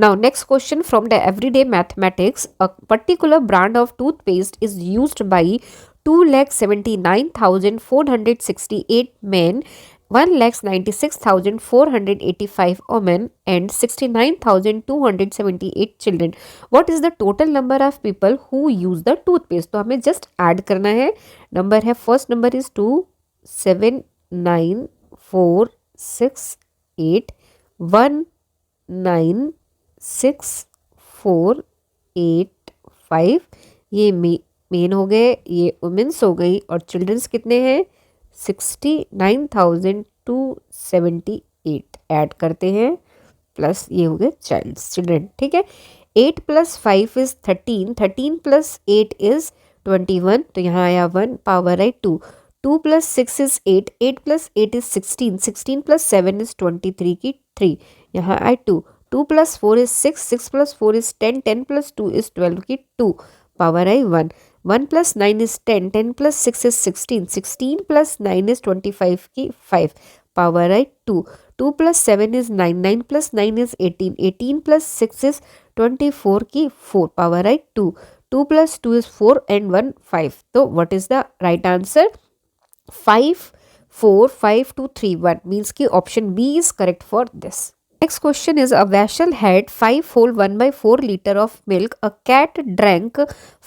Now, next question from the everyday mathematics. A particular brand of toothpaste is used by 2,79,468 men, 1,96,485 women, and 69,278 children. What is the total number of people who use the toothpaste? तो हमें just add करना है. Number है, first number is 2,7,9,4,6,8, 1,9,6,4,8,5. ये main हो गए, ये women's हो गई, और चिल्ड्रंस कितने हैं? 69,278 ऐड करते हैं, प्लस ये हो गए चिल्ड्रन. ठीक है. 8 + 5 इज 13, 13 + 8 इज 21, तो यहाँ आया 1 power I 2. 2 + 6 is 8, 8 + 8 is 16, 16 + 7 is 23 की 3, यहाँ आए 2. 2 + 4 इज 6, 6 + 4 इज 10, 10 + 2 इज 12 की 2, power I 1. 1 + 9 is 10, 10 + 6 is 16, 16 + 9 is 25 की 5, power I 2. 2 + 7 is 9, 9 + 9 is 18, 18 + 6 is 24 की 4, पावर आई 2. 2 + 2 is 4 and 1 5. तो what is the right answer? 5 4 5 2 3 1 means कि option B is correct for this. Next question is, a vessel had 5 whole 1/4 liter of milk. A cat drank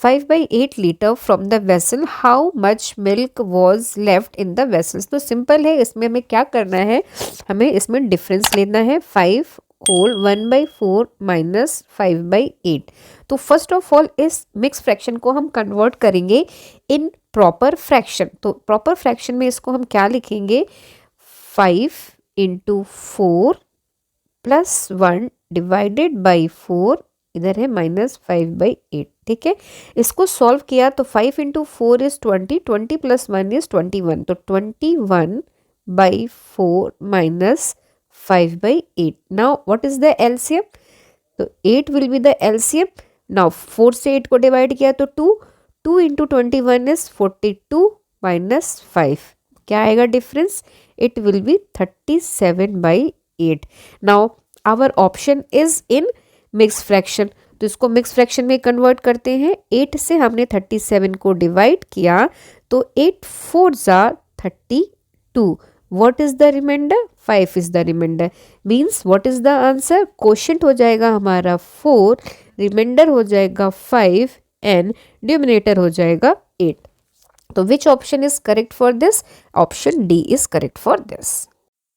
5/8 liter from the vessel. How much milk was left in the vessels? तो simple है, इसमें हमें क्या करना है, हमें इसमें difference लेना है. 5 whole 1/4 minus 5/8. तो फर्स्ट ऑफ ऑल इस मिक्स फ्रैक्शन को हम कन्वर्ट करेंगे इन प्रॉपर फ्रैक्शन. तो प्रॉपर फ्रैक्शन में इसको हम क्या लिखेंगे? 5 × 4 + 1 डिवाइडेड बाई 4, इधर है -5/8. ठीक है. इसको सॉल्व किया तो 5 × 4 इज 20, 20 + 1 इज 21, तो 21/4 -5/8. Now what is the LCM? तो 8 will be the LCM. Now 4 से 8 को डिवाइड किया तो 2, 2 × 21 इज 42 - 5. क्या आएगा difference? It will be 37/8. Now our option is in mix fraction, तो इसको मिक्स फ्रैक्शन में कन्वर्ट करते हैं. 8 से हमने 37 को डिवाइड किया तो 8 4 ज़ा 32. What is the remainder? 5 is the remainder. Means what is the answer? Quotient हो जाएगा हमारा 4, रिमाइंडर हो जाएगा 5 एंड डिनोमिनेटर हो जाएगा 8. तो which option is correct for this? Option D is correct for this.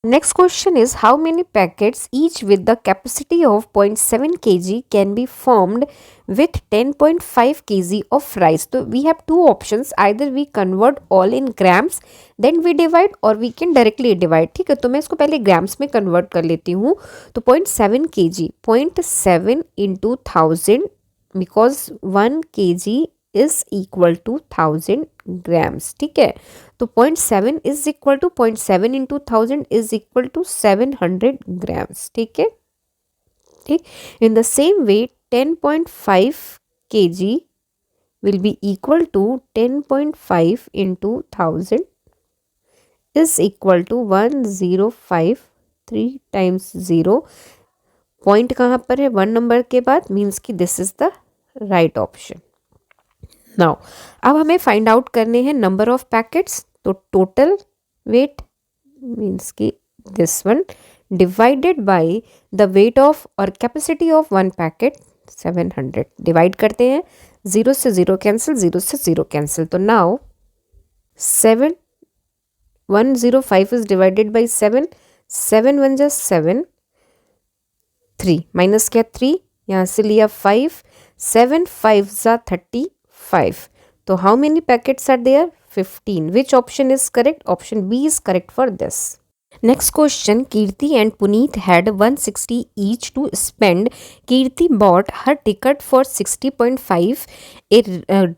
Next question is, how many packets each with the capacity of 0.7 kg can be formed with 10.5 kg of rice? So we have two options, either we convert all in grams then we divide, or we can directly divide. ठीक है, तो मैं इसको पहले grams में convert कर लेती हूँ. तो 0.7 kg, 0.7 × 1000, because 1 kg is equal to 1000 grams. ठीक है, तो 0.7 is equal to 0.7 × 1000 is equal to 700 grams. ठीक है. ठीक. In the same way 10.5 kg will be equal to 10.5 × 1000 is equal to 1053 times 0. Point कहाँ पर है? 1 नंबर के बाद, मीन्स कि this is the right option. Now अब हमें फाइंड आउट करने हैं नंबर ऑफ पैकेट्स. तो टोटल वेट मीन्स कि this one divided by the weight of और कैपेसिटी ऑफ 1 पैकेट 700. डिवाइड करते हैं, 0 से 0 कैंसिल, 0 से 0 कैंसिल. तो नाउ 105 इज डिवाइडेड बाई 7, 7 1 जा 7, 3 माइनस किया 3, यहाँ से लिया 5, 7 5 जा 35. तो how many packets are there? 15. Which option is correct? Option B is correct for this. Next question, Kirti and Puneet had 160 each to spend. Kirti bought her ticket for 60.5, a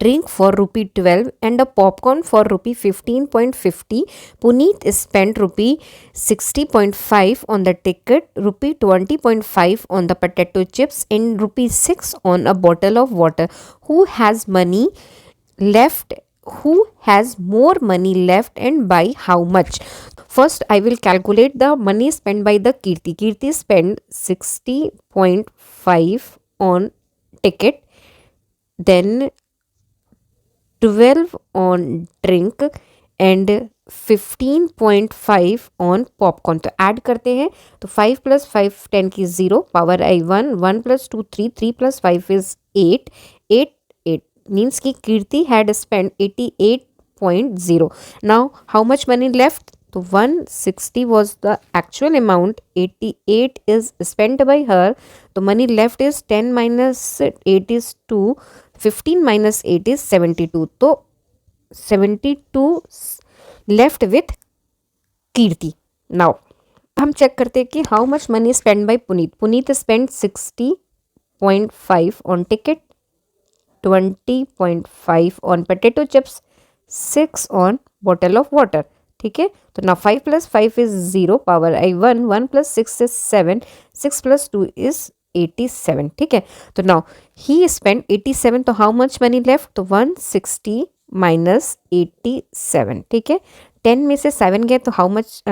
drink for rupee 12 and a popcorn for rupee 15.50. Puneet spent rupee 60.5 on the ticket, rupee 20.5 on the potato chips and rupee 6 on a bottle of water. Who has money left? who has more money left and by how much? First I will calculate the money spent by the Kirti. Kirti spent 60.5 on ticket, then 12 on drink and 15.5 on popcorn. तो add करते हैं तो 5 + 5 10 की 0 power I 1 1 + 2 3 3 + 5 is 8 8 8 means कि कीर्ति had spent 88.0. Now how much money left? तो 160 was the actual amount, 88 is spent by her. तो money left is 10 - 8 is 2, 15 - 8 is 72. तो 72 left with Kirti. Now हम चेक करते हैं कि how much money spend by Puneet. Puneet spend 60.5 on ticket, 20.5 on potato chips, 6 on bottle of water. ठीक है. तो now 5 + 5 is 0 power I 1 1 + 6 is 7 6 + 2 is 87. ठीक है. तो now he spent 87. तो how much money left? तो 160 - 87. ठीक है. 10 में से 7 गया तो how much?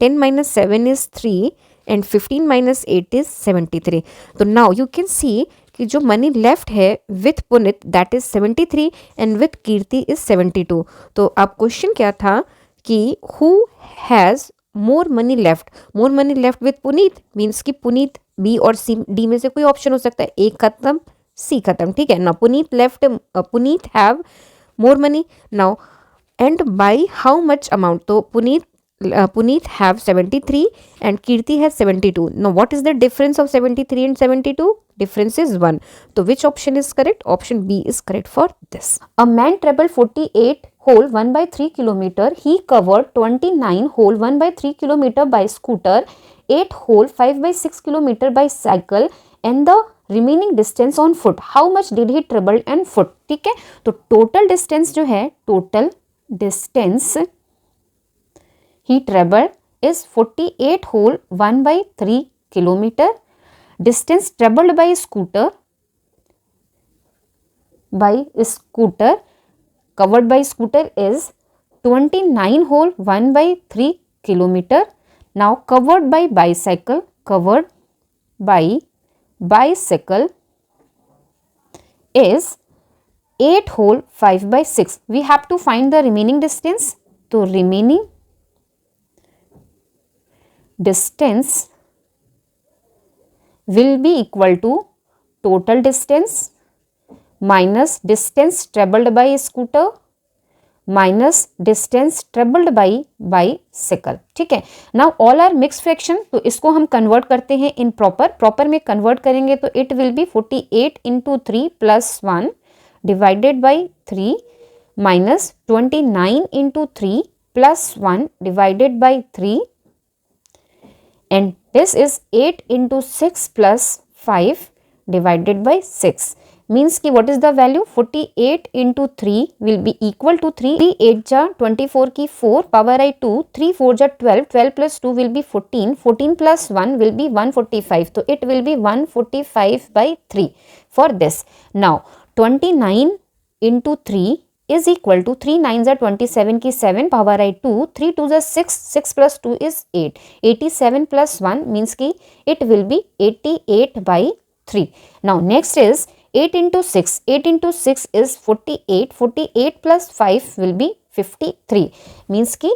10 - 7 is 3 and 15 - 8 is 73. तो नाउ यू कैन सी कि जो मनी लेफ्ट है with Punit that is 73 and with Kirti is 72. तो आप क्वेश्चन क्या था कि who has more money left? More money left with Puneet means कि पुनीत बी और सी डी में से कोई ऑप्शन हो सकता है. ए खत्म सी खत्म. ठीक है ना. Puneet left Puneet have more money. Now and by how much amount? तो Puneet have 73 and Kirti has 72. Now what is the difference of 73 and 72? Difference is 1. So which option is correct? Option B is correct for this. A man traveled 48 whole 1/3 kilometer. He covered 29 whole 1/3 kilometer by scooter, 8 whole 5/6 kilometer by cycle and the remaining distance on foot. How much did he travel and foot. ठीक है. तो total distance जो है, total distance he travel is 48 whole 1/3 kilometre. Distance travelled by scooter covered by scooter is 29 whole 1/3 kilometer. Now covered by bicycle is 8 whole 5/6. We have to find the remaining distance. So remaining distance will be equal to total distance minus distance traveled by scooter minus distance travelled by bicycle. ठीक है. Now all are mix fraction. तो इसको हम convert करते हैं in proper में convert करेंगे तो it will B 48 × 3 + 1 divided by 3 minus 29 × 3 + 1 divided by 3 and this is 8 × 6 + 5 divided by 6. means कि what is the value? 48 × 3 will be equal to 3 8 जा 24 की 4 power आई 2 3 4 जा 12 12 + 2 will be 14 14 + 1 will be 145. तो it will be 145/3 for this. Now 29 × 3 is equal to 3 9 जा 27 की 7 power आई 2 3 2 जा 6 6 + 2 is 8 87 + 1 means कि it will be 88/3. Now next is 8 × 6. 8 × 6 is 48. 48 + 5 will be 53. Means कि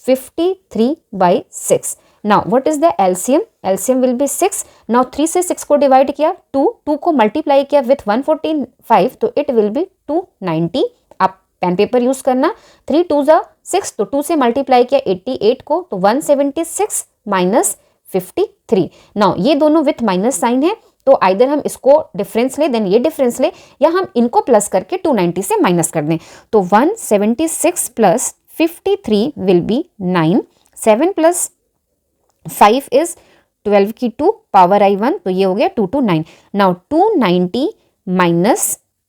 53/6. Now what is the LCM? LCM will be 6. Now 3 से 6 को divide किया 2 को multiply किया विथ 145 तो इट विल बी 290. आप पेन पेपर यूज करना. 3 2 जा 6 तो 2 से मल्टीप्लाई किया 88 को तो 176 माइनस 53. नाउ ये दोनों विथ माइनस साइन है तो आइदर हम इसको डिफरेंस ले देन ये डिफरेंस ले या हम इनको प्लस करके 290 से माइनस कर दें. तो 176 + 53 विल बी 9. 7 + 5 इज 12 की 2 पावर आई 1 तो ये हो गया 229. Now 290 -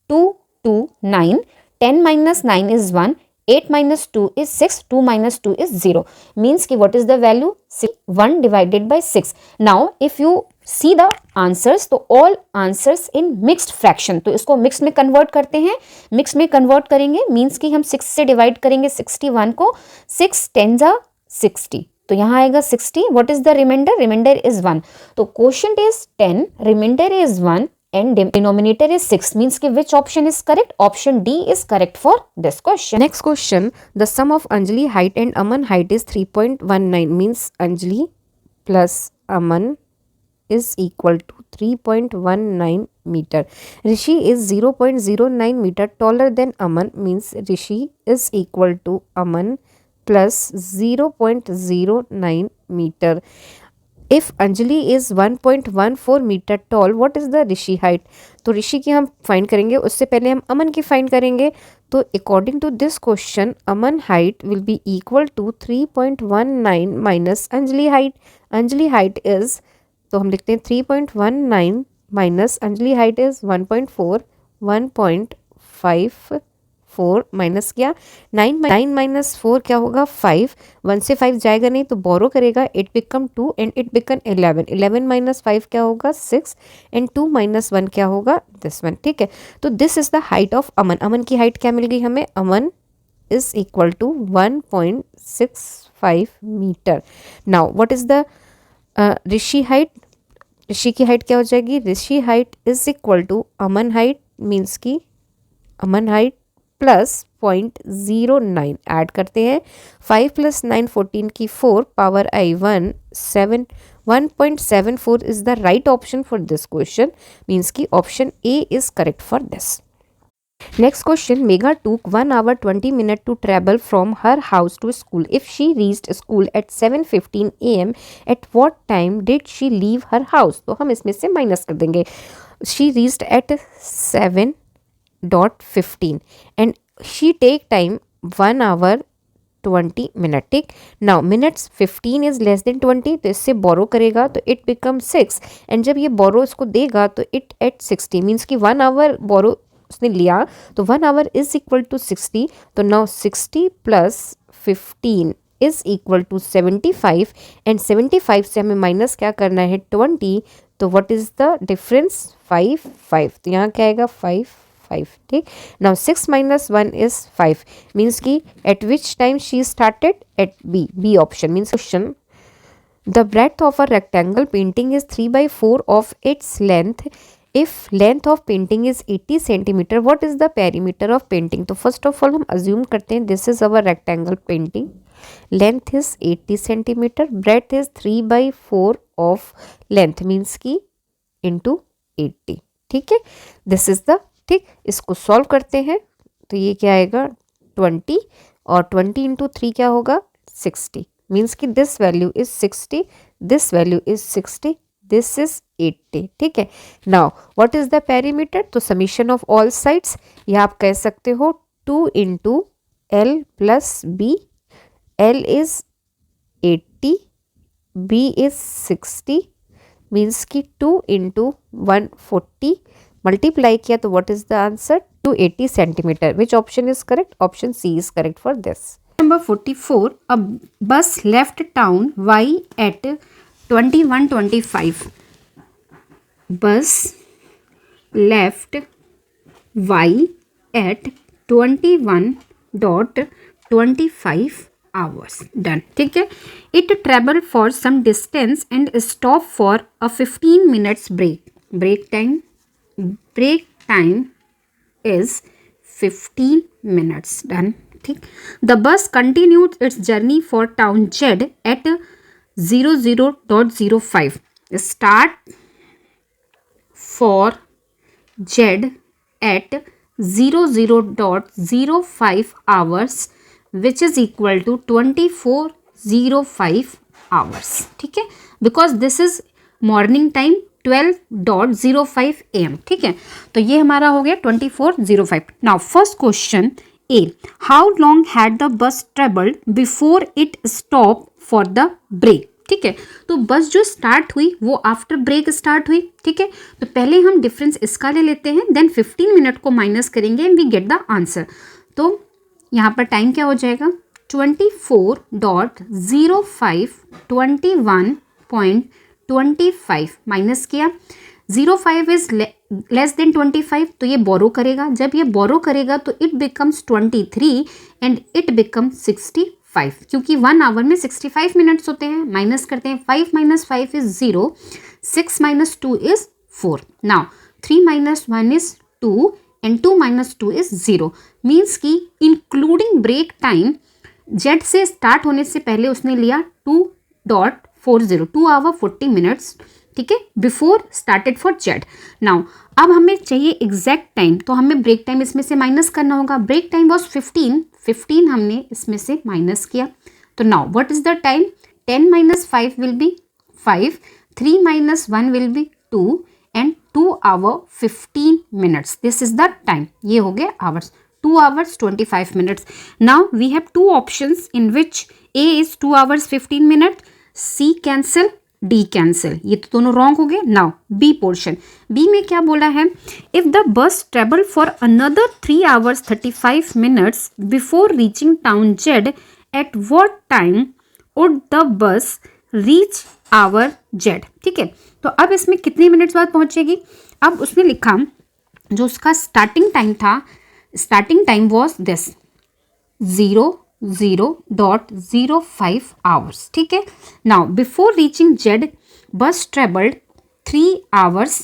229 10 - 9 is 1 8 - 2 is 6 2 - 2 is 0 means कि what is the value? 1 divided by 6. Now if you see the answers, तो all answers in mixed fraction, तो इसको मिक्स में कन्वर्ट करते हैं, मिक्स में कन्वर्ट करेंगे मीन्स कि हम 6 से डिवाइड करेंगे 61 को, 6 10 जा 60, तो यहाँ आएगा 60, what is the remainder, remainder is 1, तो quotient is 10, remainder is 1 and denominator is 6, means कि which option is correct, option D is correct for this question. Next question, the sum of Anjali height and Aman height is 3.19, means Anjali plus Aman is equal to 3.19 meter. Rishi is 0.09 meter taller than Aman, means Rishi is equal to Aman plus 0.09 meter. If Anjali is 1.14 metre tall, what is the Rishi height, तो ऋषि की हम find करेंगे, उससे पहले हम अमन की find करेंगे, तो according to this question Aman height will be equal to 3.19 minus Anjali height, Anjali height is, तो हम लिखते हैं 3.19 minus Anjali height is 1.4, 1.54 minus क्या 9 माइनस 4 क्या होगा 5, 1 से 5 जाएगा नहीं तो बोरो करेगा, it become 2 and it become 11, 11 minus 5 क्या होगा 6 एंड 2 माइनस 1 क्या होगा दिस वन, ठीक है। तो this is the height of Aman, Aman की हाइट क्या मिल गई हमें, Aman is equal to 1.65 metre. Now what is the Rishi height, Rishi की हाइट क्या हो जाएगी, Rishi height is equal to Aman height, means की अमन हाइट प्लस 0.09 ऐड करते हैं, 5 प्लस 9 14 की 4 power I 1 7, 1.74 is the right option for this question, means की option A is correct for this. Next question, Megha took 1 hour 20 minutes to travel from her house to school. If she reached school at 7:15 AM, at what time did she leave her house? तो हम इसमें से minus कर देंगे, she reached at 7:15 and she take time 1 hour 20 minutes, ठीक। Now minutes 15 is less than 20, तो इससे बोरो करेगा तो इट बिकम 6 एंड जब ये बोरो इसको देगा तो इट एट 60, मीन्स कि 1 आवर बोरो उसने लिया तो 1 आवर इज इक्वल टू 60, तो now 60 plus 15 is equal to 75 and 75 से हमें माइनस क्या करना है 20, तो व्हाट इज द डिफरेंस 5, तो यहाँ क्या आएगा 5, ठीक। नाउ 6 माइनस 1 इज 5, मीन्स की at which time she started at B option, means question the breadth of a rectangle painting is 3/4 of its length, if length of painting is 80 centimetre, what is the perimeter of painting. तो first of all हम assume करते हैं this is our rectangle painting, length is 80 centimetre, breadth is 3/4 of length, means की into 80, ठीक है, this is the, ठीक। इसको solve करते हैं तो ये क्या आएगा 20 और 20 इंटू 3 क्या होगा 60, मीन्स कि this value is 60, this value is 60, this is 80, ठीक है। Now what is the perimeter, तो समीशन ऑफ ऑल साइड्स, या आप कह सकते हो 2 into L plus B, L is 80, B is 60, means की 2 इंटू 140 मल्टीप्लाई किया तो what is the answer 280 centimetre, which option is correct, option C is correct for this. Number 44, a bus left town Y at 21:25. Bus left Y at 21:25 hours. Done. ठीक है। It travel for some distance and stop for a 15 minutes break. Break time is 15 minutes. Done. ठीक। The bus continued its journey for town Z at 00:05. Start for Z at 00:05 hours, which is equal to 24:05 hours. ठीक है, because this is morning time 12:05 AM. ठीक है, तो ये हमारा हो गया 24:05. Now first question A. How long had the bus traveled before it stopped for the break? ठीक है, तो बस जो स्टार्ट हुई वो आफ्टर ब्रेक स्टार्ट हुई। ठीक है, तो पहले हम डिफरेंस इसका ले लेते हैं, देन 15 मिनट को माइनस करेंगे and we get the answer. तो यहाँ पर टाइम क्या हो जाएगा 24:05 21.25 25 माइनस किया, 0.5 इज लेस देन 25, तो ये बोरो करेगा, जब ये बोरो करेगा तो it becomes 23 and it becomes 65, क्योंकि 1 आवर में 65 मिनट्स होते हैं। माइनस करते हैं, 5 minus 5 is 0, 6 minus 2 is 4, now 3 minus 1 is 2 and 2 minus 2 is 0, means की इंक्लूडिंग ब्रेक टाइम जेड से स्टार्ट होने से पहले उसने लिया 2.40, 2 आवर 40 मिनट्स, ठीक है, before started for Z. Now अब हमें चाहिए एग्जैक्ट टाइम, तो हमें ब्रेक टाइम इसमें से माइनस करना होगा। ब्रेक टाइम वॉज 15 हमने इसमें से माइनस किया, तो now what is the time, 10 minus 5 will be 5, 3 minus 1 will be 2 and 2 hour 15 minutes, this is the time. ये हो गए hours, 2 hours 25 minutes. Now we have two options in which A is 2 hours 15 minutes, C cancel, D cancel. ये तो दोनों wrong हो गए। Now B portion, B में क्या बोला है, if the bus travel for another 3 hours 35 minutes before reaching town Z, at what time would the bus reach our Z? ठीक है, तो अब इसमें कितने मिनट्स बाद पहुंचेगी। अब उसने लिखा जो उसका स्टार्टिंग टाइम था, starting time was this 0.05 hours, ठीक है। now before reaching Z bus traveled 3 hours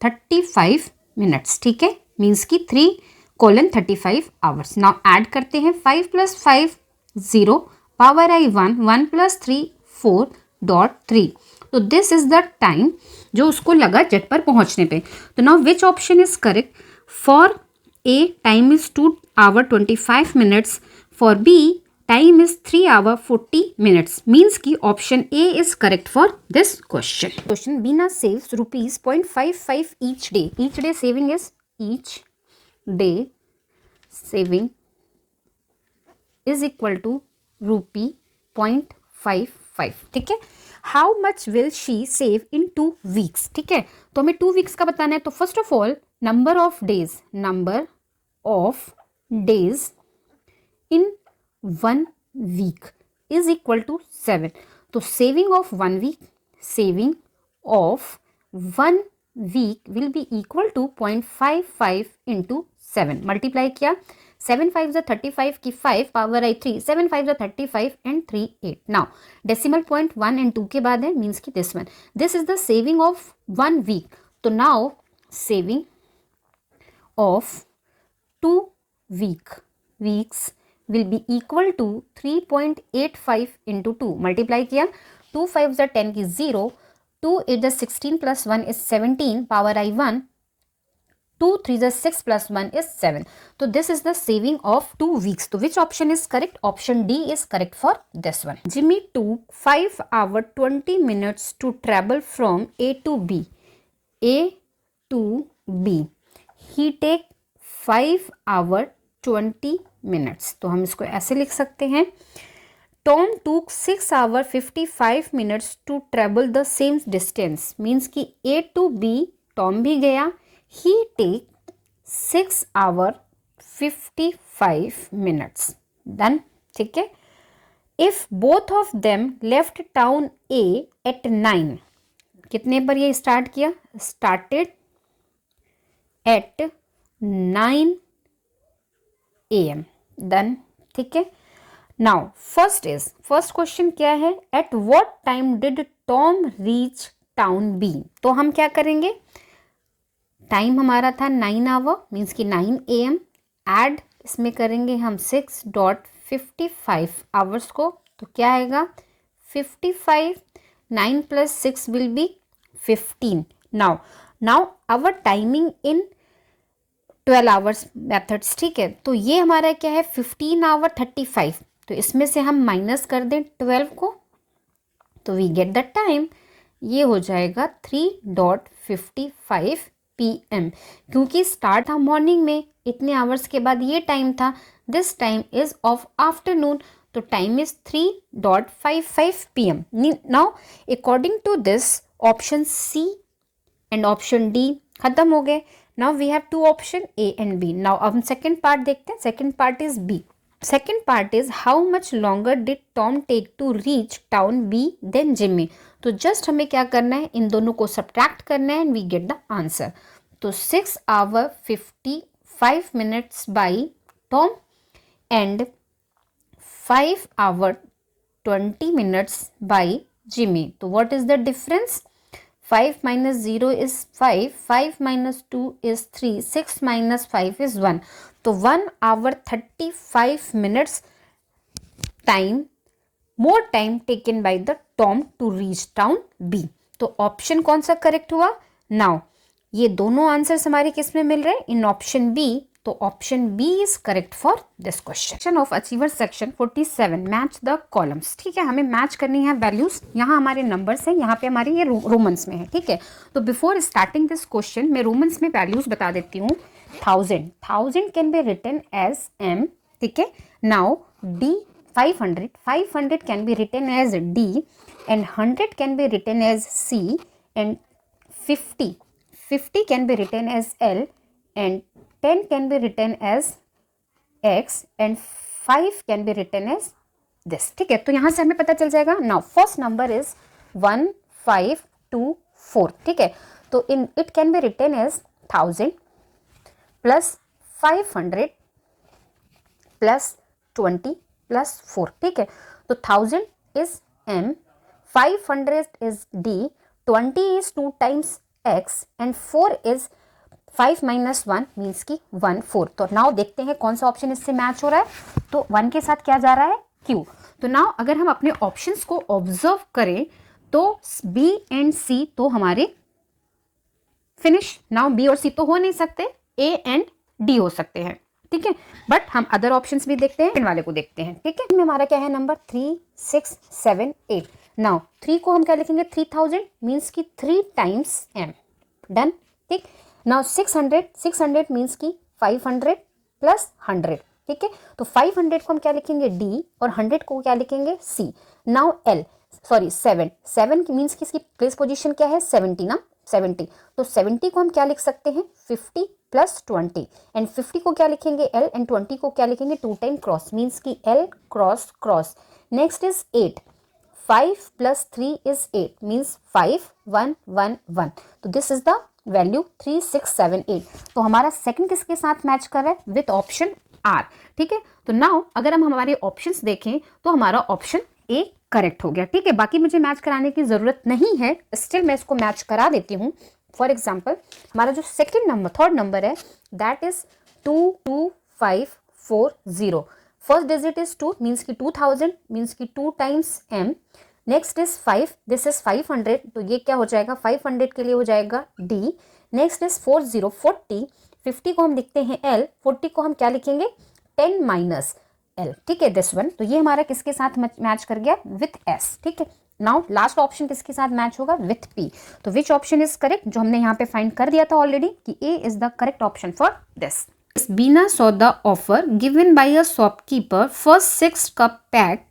35 minutes, ठीक है, means कि 3:35 hours। now add करते हैं, 5 plus 5 0, power I 1 plus 3 4.3, तो this is the time जो उसको लगा जेड पर पहुंचने पे। तो now which option is correct, for A time is 2 hour 25 minutes, for B time is 3 hour 40 minutes, means कि option A is correct for this question. Question, Bina saves rupees 0.55 each day. Each day saving is, each day saving is equal to rupee 0.55, ठीक है। How much will she save in 2 weeks, ठीक है, तो हमें 2 weeks का बताना है। तो first of all number of days in 1 week is equal to 7, तो saving of 1 week will be equal to 0.55 into 7, multiply किया, 7 5 is 35 की 5 power I 3, 7 5 is 35 and 3 8। Now decimal point 1 and 2 के बाद है, मीन्स की this one, this is the saving of 1 week, तो now saving of 2 weeks will be equal to 3.85 into 2, multiply किया, 2 5 is 10 की 0, 2 8 is 16 plus 1 is 17, power I 1, 2 3 is 6 plus 1 is 7, तो this is the saving of 2 weeks, तो which option is correct, option D is correct for this one. Jimmy took 5 hour 20 minutes to travel from A to B, he take 5 hour 20 minutes, तो हम इसको ऐसे लिख सकते हैं, Tom took 6 hour 55 minutes to travel the same distance, means कि A to B Tom भी गया, he take 6 hour 55 minutes, done, ठीक है। if both of them left town A at 9, कितने पर ये स्टार्ट किया, started at 9 AM, डन, ठीक है। नाउ फर्स्ट क्वेश्चन क्या है, at what time did Tom reach town B, तो हम क्या करेंगे, टाइम हमारा था 9 आवर, मीन्स कि 9 AM, एड इसमें करेंगे हम 6.55 आवर्स को, तो क्या आएगा 55, 9 plus 6 will be 15। now our timing in 12 hours methods, ठीक है, तो ये हमारा क्या है 15 आवर 35, तो इसमें से हम माइनस कर दें 12 को, तो वी गेट द टाइम, ये हो जाएगा 3.55 PM, क्योंकि स्टार्ट था मॉर्निंग में, इतने आवर्स के बाद ये टाइम था, this time is of afternoon, तो time is 3.55 PM। Now according to this option C and option D खत्म हो गए। Now we have two option A and B. Now अब हम सेकेंड पार्ट देखते हैं, second part is B. Second part is how much longer did Tom take to reach town B than Jimmy, तो just हमें क्या करना है, इन दोनों को सब्ट्रैक्ट करना है and we get the answer. तो 6 hour 55 minutes by Tom and 5 hour 20 minutes by Jimmy. तो what is the difference? 5 minus 0 is 5, 5 minus 2 is 3, 6 minus 5 is 1. तो 1 hour 35 minutes time, more time taken by the Tom to reach town B. तो option कौन सा correct हुआ? Now ये दोनों answers हमारे किस में मिल रहे हैं? In option B. तो option B is correct for this question. Of achiever section 47 match the columns. ठीक है, हमें मैच करनी है वैल्यूज। यहाँ हमारे नंबर्स हैं, यहाँ पे हमारे ये रोमन्स में है। ठीक है, तो बिफोर स्टार्टिंग दिस क्वेश्चन मैं रोमन्स में वैल्यूज बता देती हूँ। 1000 can be written as M. ठीक है, now D 500 can be written as D and 100 can be written as C and 50 can be written as L and 10 can be written as X and 5 can be written as this. ठीक है, तो यहाँ से हमें पता चल जाएगा। Now first number is 1524। ठीक है, तो in it can be written as 1000 plus 500 plus 20 plus 4। ठीक है, तो 1000 is M, 500 is D, 20 is 2 times x and 4 is 5 minus 1 means की 1 4। तो नाउ देखते हैं कौन सा ऑप्शन इससे मैच हो रहा है। तो 1 के साथ क्या जा रहा है? Q। तो नाउ अगर हम अपने ऑप्शंस को ऑब्जर्व करें तो B एंड C तो हमारे फिनिश। नाउ B और C तो हो नहीं सकते, A एंड D हो सकते हैं। ठीक है, बट हम अदर ऑप्शंस भी देखते हैं, इन वाले को देखते हैं। ठीक है, हमारा क्या है नंबर 3 6 7 8। नाउ 3 को हम क्या लिखेंगे? 3000 मीन्स की 3 टाइम्स M। डन। ठीक, नाउ 600 मीन्स की 500 प्लस 100। ठीक है, तो 500 को हम क्या लिखेंगे? D और 100 को क्या लिखेंगे? C। नाउ L 7 मीन्स की इसकी प्लेस पोजीशन क्या है? 70 ना, 70। तो 70 को हम क्या लिख सकते हैं? 50 प्लस 20 एंड 50 को क्या लिखेंगे? L एंड 20 को क्या लिखेंगे? 2 टाइम क्रॉस मीन्स की L cross cross. Next is 8, 5 plus 3 is 8 means 5 1 1 1। तो दिस इज द वैल्यू 3 6 7 8। तो हमारा सेकंड किसके साथ मैच कर रहा है? With option R. ठीक है, तो नाउ अगर हम हमारे ऑप्शंस देखें तो हमारा ऑप्शन ए करेक्ट हो गया। ठीक है, बाकी मुझे मैच कराने की जरूरत नहीं है, स्टिल मैं इसको मैच करा देती हूँ। फॉर एग्जाम्पल हमारा जो थर्ड नंबर है that is 22540। First digit is 2 means की 2000 मीन्स की 2 times M। Next is 5, this is 500, तो ये क्या हो जाएगा? 500 के लिए हो जाएगा D। नेक्स्ट इज 40 50 को हम लिखते हैं L, 40 को हम क्या लिखेंगे? 10 माइनस L। ठीक है, दिस वन। तो ये हमारा किसके साथ मैच कर गया? With S। ठीक है, नाउ लास्ट ऑप्शन किसके साथ मैच होगा? With P। तो विच ऑप्शन इज करेक्ट? जो हमने यहाँ पे फाइंड कर दिया था ऑलरेडी कि A is the correct option for this. Bina saw the offer given by a shopkeeper first 6 cup pack.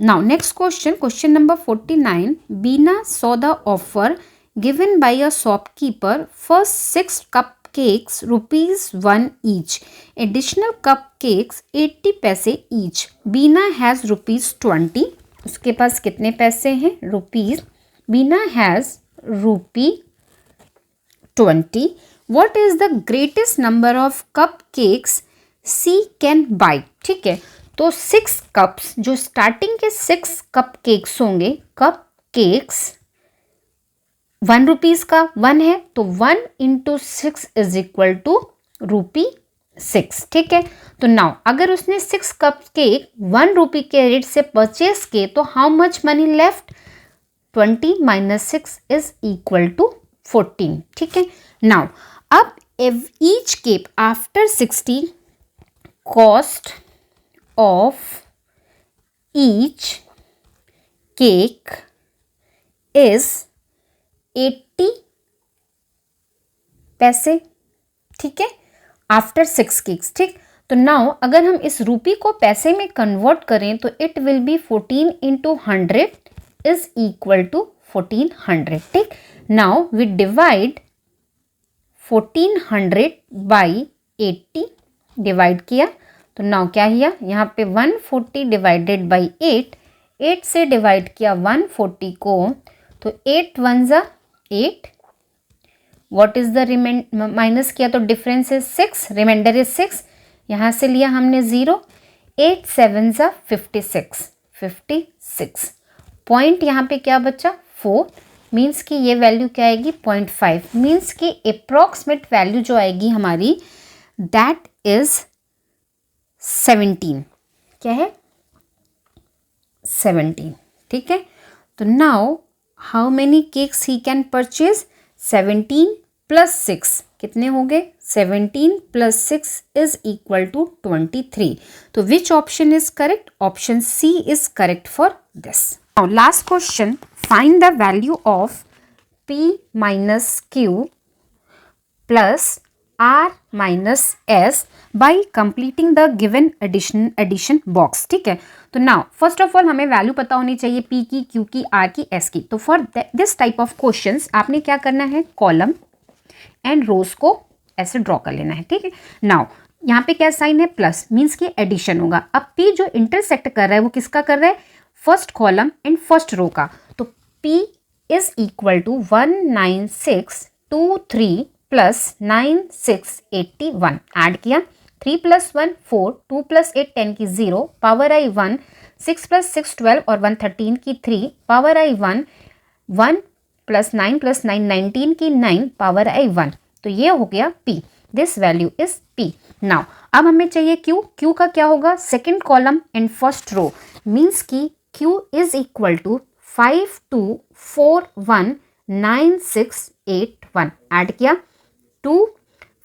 Now next question number 49. Bina saw the offer given by a shopkeeper first 6 cupcakes ₹1 each. Additional cupcakes 80 पैसे each. Bina has ₹20. उसके पास कितने पैसे हैं? Rupees. Bina has ₹20. What is the greatest number of cupcakes C can buy? ठीक है, तो 6 cups, जो starting के 6 कप केक्स होंगे, कप केक्स 1 रुपीज का 1 है, तो 1 इंटू 6 इज इक्वल टू ₹6। ठीक है, तो नाउ अगर उसने 6 कप केक 1 रुपी के रेट से परचेस किए तो how much money left? 20 minus 6 is equal to 14। ठीक है, नाउ अब each cake after 60 cost of each cake is 80 पैसे। ठीक है, आफ्टर 6 केक्स। ठीक, तो नाउ अगर हम इस रुपी को पैसे में कन्वर्ट करें तो it will be 14 into 100 is equal to 1400। ठीक, now we divide 1400 by 80 divide किया, तो नाउ क्या किया? यहाँ पे 140 डिवाइडेड बाई 8 8 से डिवाइड किया 140 को, तो 8 1 ज़ा 8, व्हाट इज द माइनस किया तो डिफरेंस इज 6, रिमाइंडर इज 6, यहाँ से लिया हमने 0, 8 7 ज़ा 56, 56 पॉइंट यहाँ पे क्या बचा 4, मीन्स कि ये वैल्यू क्या आएगी 0.5, मीन्स कि अप्रॉक्सीमेट वैल्यू जो आएगी हमारी दैट इज 17, क्या है 17, ठीक है। तो now how many cakes he can purchase, 17 plus 6 कितने हो गए, 17 प्लस 6 इज इक्वल टू 23। तो which option is correct, option C is correct for this. Now last question, find the value of p minus q plus r minus s by completing the given addition box, ठीक है। तो now first of all हमें value पता होनी चाहिए p की, q की, r की, s की। तो for this type of questions आपने क्या करना है, कॉलम एंड रोज को ऐसे ड्रॉ कर लेना है, ठीक है। नाउ यहाँ पे क्या साइन है, प्लस, मीन्स कि एडिशन होगा। अब p जो इंटरसेक्ट कर रहा है वो किसका कर रहा है, first column and first row का। तो p is equal to 19623 plus 9681, add किया, 3 + 1 4, 2 + 8 10 की 0, पावर आई 1, 6 + 6 12 और 113 की 3, पावर आई 1, 1 + 9 + 9 19 की 9, पावर आई 1। तो ये हो गया p, this value is p। Now अब हमें चाहिए q, q का क्या होगा, second column and first row, means की q is equal to 52419681, add किया, 2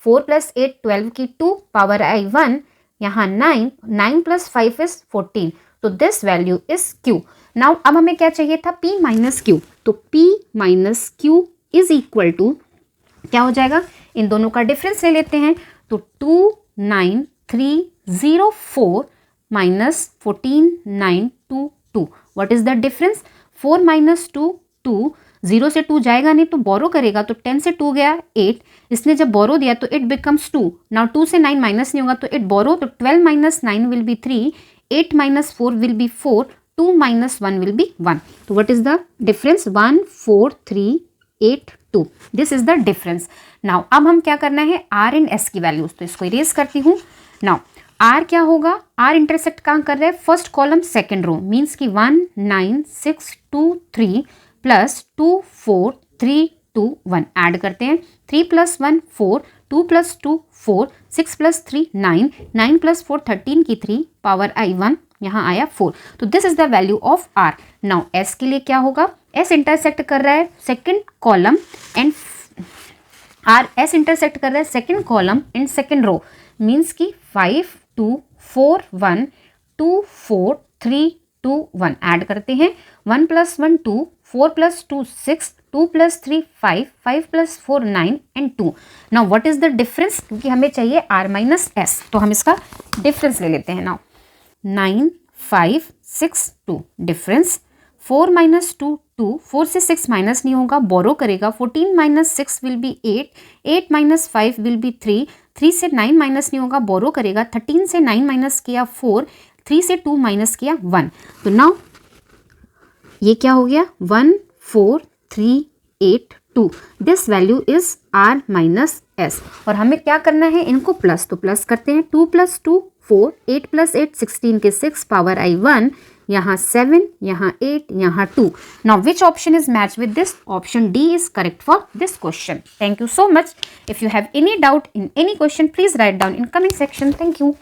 4 + 8 12 की 2, पावर आई 1, यहाँ 9 9 + 5 इज 14। तो this value is q। Now अब हमें क्या चाहिए था, p माइनस q। तो p minus q is equal to क्या हो जाएगा, इन दोनों का डिफरेंस ले लेते हैं। तो 29304 minus 14922, what is the difference, 4 - 2 2, 0 से 2 जाएगा नहीं तो बोरो करेगा, तो 10 से 2 गया 8, इसने जब बोरो दिया तो इट बिकम्स 2। नाउ 2 से 9 माइनस नहीं होगा तो इट बोरो, तो 12 - 9 will be 3, 8 - 4 will be 4, 2 - 1 will B 1। तो what is the difference, 14382, this is the difference. Now अब हम क्या करना है, आर एंड एस की वैल्यूज, तो इसको इरेज करती हूँ। नाउ आर क्या होगा, आर इंटरसेक्ट कहाँ कर रहे हैं, first column second row, means की 19623 प्लस 24321, ऐड करते हैं, 3 + 1 4, 2 + 2 4, 6 + 3 9, 9 + 4 13 की 3, पावर आई 1, यहाँ आया 4। तो this is the value of R. Now S के लिए क्या होगा, एस इंटरसेक्ट कर रहा है second column and R, S intersect कर रहा है second column and second row, means की 52412431, ऐड करते हैं, 1 + 1 2, 4 + 2 6, 2 + 3 5, 5 + 4 9 and 2। Now what is the difference, क्योंकि हमें चाहिए r माइनस एस, तो हम इसका डिफरेंस ले लेते हैं। नाउ 9562, डिफरेंस 4 - 2 2, 4 से 6 माइनस नहीं होगा, बोरो करेगा, 14 - 6 विल बी 8, 8 - 5 विल बी 3, 3 से 9 माइनस नहीं होगा, बोरो करेगा, 13 से 9 माइनस किया 4, 3 से 2 माइनस किया 1। तो नाउ ये क्या हो गया, 14382, this value is r minus s। और हमें क्या करना है, इनको प्लस, तो प्लस करते हैं, 2 + 2 4, 8 + 8 16 के 6, पावर आई 1, यहाँ 7, यहाँ 8, यहाँ 2। Now which option is match with this, option D is correct for this question. Thank you so much. If you have any doubt in any question, please write down in comment section. Thank you.